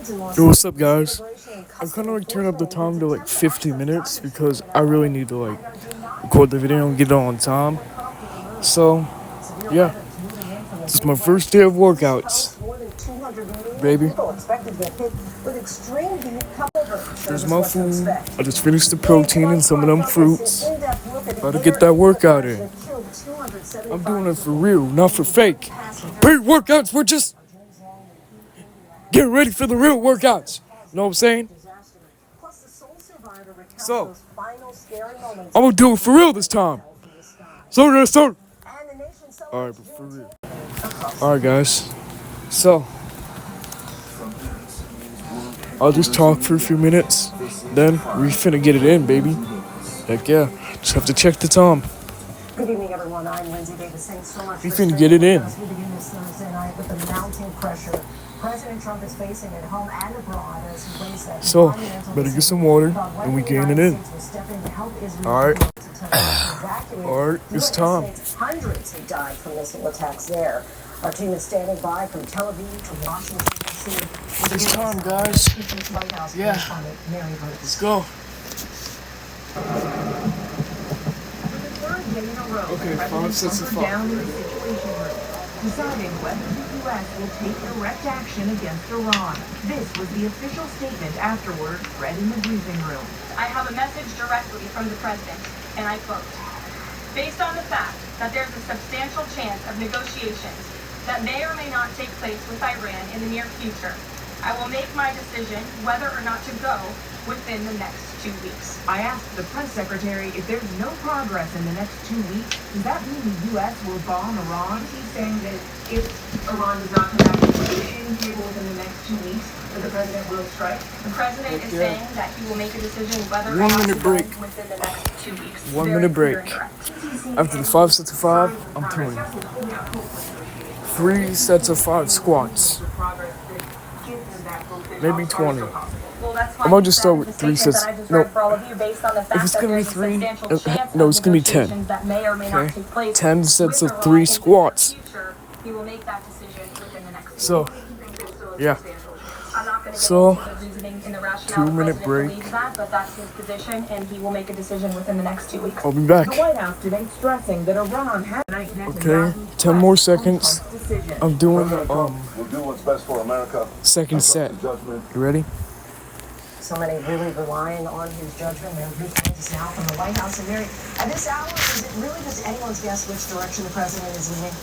Yo, what's up, guys? I'm kind of like turning up the time to like 50 minutes because I really need to like record the video and get it on time. So, yeah, this is my first day of workouts, baby. Here's my food. I just finished the protein and some of them fruits. About to get that workout in. I'm doing it for real, not for fake. Paid workouts, we're just getting ready for the real workouts. You know what I'm saying? So, I'm gonna do it for real this time. So. Alright, but for real. Alright, guys. So, I'll just talk for a few minutes. Then, we finna get it in, baby. Heck yeah. Just have to check the time. Good evening, everyone. I'm Lindsay Davis. Thanks so much We for finna get it in. as we begin this Thursday night with the mounting pressure President Trump is facing at home and abroad as he weighs that So, better get some water and we gain it in. Alright. Alright, it's time. Hundreds have died from missile attacks there. Our team is standing by from Tel Aviv to Washington, D.C. It's time, guys. Yeah. Let's go. Okay, 5 sets of 5. Deciding whether the U.S. will take direct action against Iran. This was the official statement afterward read in the briefing room. I have a message directly from the president, and I quote, based on the fact that there's a substantial chance of negotiations that may or may not take place with Iran in the near future, I will make my decision whether or not to go within the next 2 weeks. I asked the press secretary if there's no progress in the next 2 weeks, does that mean the U.S. will bomb Iran? He's saying that if Iran does not come back to the negotiating table within the next 2 weeks, that the president will strike. The president is saying that he will make a decision whether or not to go within the next 2 weeks. 1 minute break. After the 5 sets of 5, I'm doing 3 sets of 5 squats. Maybe 20. I might just start with 3 sets. No, if it's gonna be 3, no, it's gonna be 10. Okay, 10 sets of 3 squats. So, yeah. So, 2 minute break. But that's his position, and he will make a decision within the next 2 weeks. I'll be back. The White House today stressing that Iran has... Okay, 10 more seconds. I'm doing We'll do what's best for America. second set. You ready? So many really relying on his judgment. Mary Bruce joins us now from the White House. And Mary, at this hour, is it really just anyone's guess which direction the president is leaning?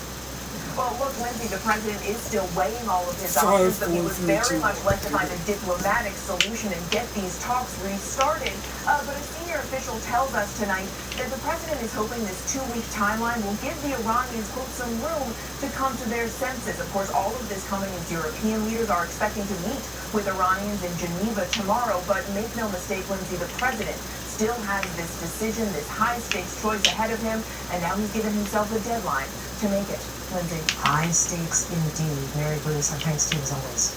Well, look, Lindsay, the president is still weighing all of his options, but he would very much like to find a diplomatic solution and get these talks restarted. But a senior official tells us tonight that the president is hoping this 2-week timeline will give the Iranians some room to come to their senses. Of course, all of this coming as European leaders are expecting to meet with Iranians in Geneva tomorrow. But make no mistake, Lindsay, the president still has this decision, this high-stakes choice ahead of him, and now he's given himself a deadline to make it. Lindsay. High stakes indeed. Mary Bruce, our thanks to you as always.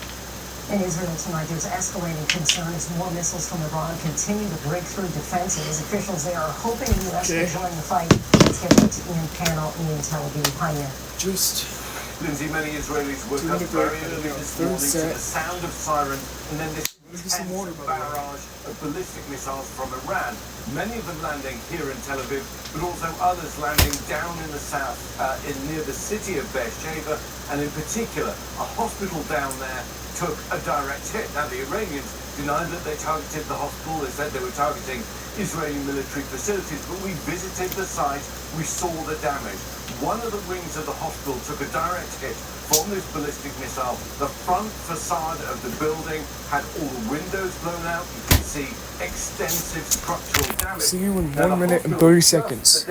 In Israel tonight, there's escalating concern as more missiles from Iran continue to break through defenses. Officials there are hoping the U.S. will join the fight. Let's get back to Ian Panel in Tel Aviv. Hi, Ian. Lindsay, many Israelis woke up very early this morning to the sound of sirens and then this intense barrage of ballistic missiles from Iran. Many of them landing here in Tel Aviv, but also others landing down in the south, near the city of Beersheba, and in particular, a hospital down there took a direct hit. Now, the Iranians denied that they targeted the hospital. They said they were targeting Israeli military facilities, but we visited the site, we saw the damage. One of the wings of the hospital took a direct hit from this ballistic missile. The front facade of the building had all the windows blown out. You can see extensive structural damage. See you in 1 minute and 30 seconds.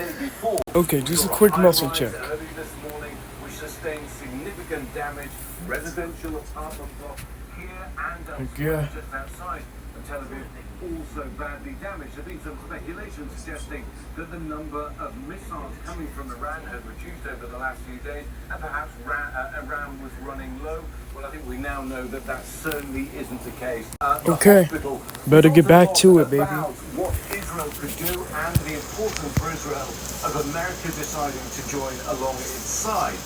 Okay, just a quick muscle check. Early this morning, we sustained significant damage. Residential apartment block here and elsewhere just outside of Tel Aviv also badly damaged. There have been some speculation suggesting that the number of missiles coming from Iran had reduced over the last few days, and perhaps Iran was running low. Well, I think we now know that that certainly isn't the case. Okay, better get back to it, baby. What Israel could do and the importance for Israel of America deciding to join along its side.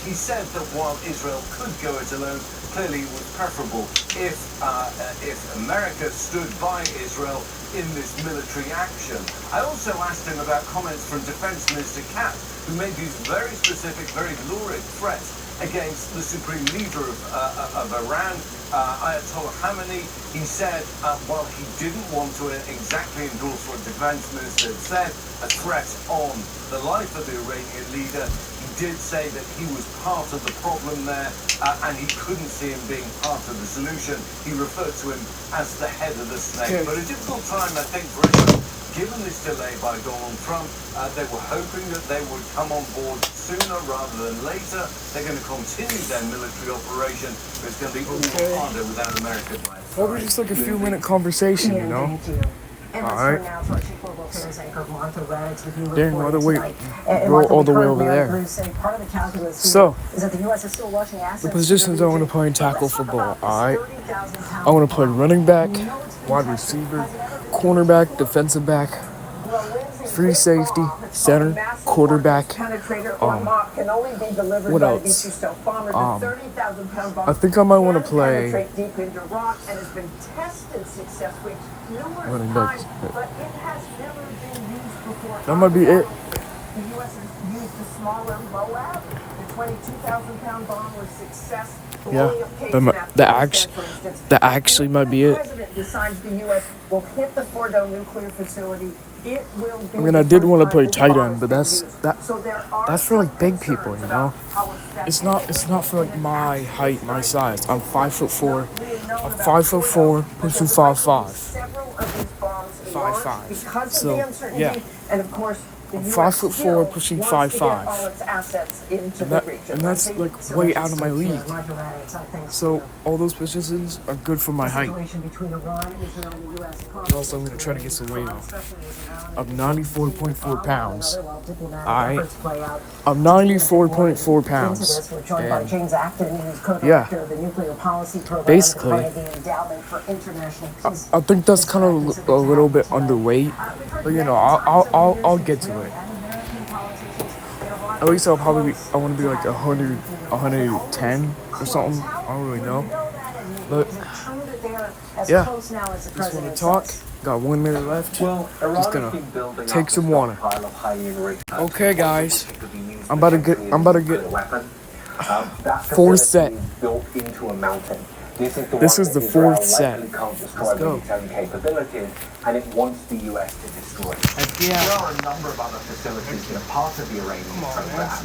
He said that while Israel could go it alone, clearly it was preferable if America stood by Israel in this military action. I also asked him about comments from Defense Minister Katz, who made these very specific, very lurid threats against the supreme leader of Iran, Ayatollah Khamenei. He said, while he didn't want to exactly endorse what Defense Minister had said, a threat on the life of the Iranian leader, he did say that he was part of the problem there, and he couldn't see him being part of the solution. He referred to him as the head of the snake. But a difficult time, I think, for Israel, given this delay by Donald Trump. They were hoping that they would come on board sooner rather than later. They're going to continue their military operation, but it's going to be all harder without America. Probably just like a few minute conversation, you know? Alright. Dang, why the way roll all the way over there? So, the positions I want to play in tackle football, alright? I want to play running back, wide receiver, cornerback, defensive back, free safety, center, quarterback. What else? I think I might want to play running back. That might be it. The U.S. has used the smaller Moab. The 22,000-pound bomb was success. Yeah, that actually might be it. The president decides the U.S. will hit the Fordo nuclear facility. It will be. I mean, I did want to play tight end, but that's for like big people, you know. It's not for like my height, my size. I'm 5'4". I'm 5'4", pushing 5'5". 5'5". So yeah. And of course, I'm 5'4", pushing 5'5". And that's like way out of my league. So all those positions are good for my height. And also, I'm gonna try to get some weight off. I'm 94.4 pounds. I'm 94.4 pounds. And yeah, basically, I think that's kind of a little bit underweight. But you know, I'll get to it. At least I want to be like 100, 110 or something. I don't really know. But yeah, just want to talk. Got 1 minute left. Just gonna take some water. Okay, guys, I'm about to get 4th set. This is the 4th set. Let's go. And it wants the US to destroy it. There are a number of other facilities that are part of the Iranian program.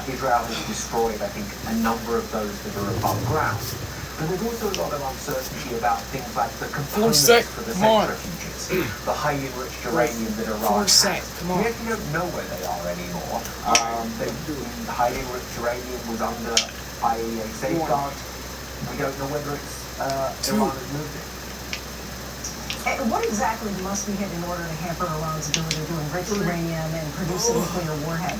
Israel has destroyed, I think, a number of those that are above ground. But there's also a lot of uncertainty about things like the components for the centrifuges, the highly enriched uranium that Iran has. We actually don't know where they are anymore. The highly enriched uranium was under IAEA safeguard. We don't know whether it's Iran has moved it. What exactly must we hit in order to hamper Iran's ability to enrich uranium and produce a nuclear warhead?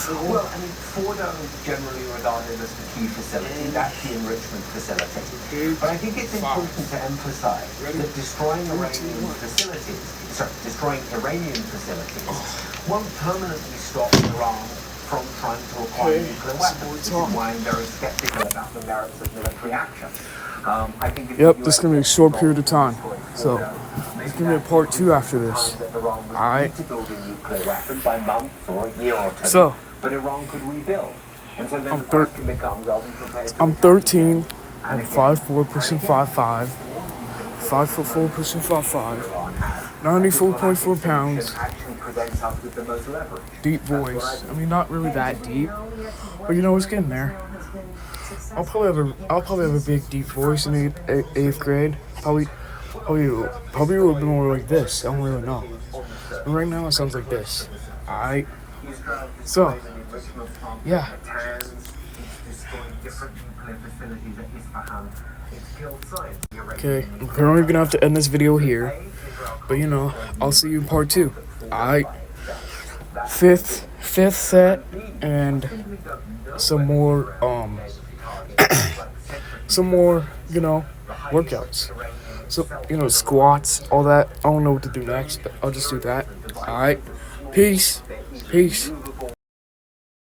Well, I mean, Fordo is generally regarded as the key facility. That's the enrichment facility. But I think it's important to emphasize that destroying Iranian facilities won't permanently stop Iran from trying to acquire nuclear weapons. This is why I'm very skeptical about the merits of military action. I think yep, this is going to be a short period of time. So, it's going to be a part 2 after this. Alright. So, but Iran could rebuild. And so then I'm the question becomes, are we prepared to... I'm 13. I'm 5'4", pushing 5'5". 5'4", pushing 5'5". 94.4 pounds. Deep voice. I mean, not really that deep, but you know, it's getting there. I'll probably have a big deep voice in 8th grade. Probably a little bit more like this. I don't really know. And right now it sounds like this. Alright. So, yeah. Okay, I'm currently gonna have to end this video here. But you know, I'll see you in part 2. Alright. Fifth set and some more you know, workouts. So, you know, squats, all that. I don't know what to do next, but I'll just do that. Alright. Peace.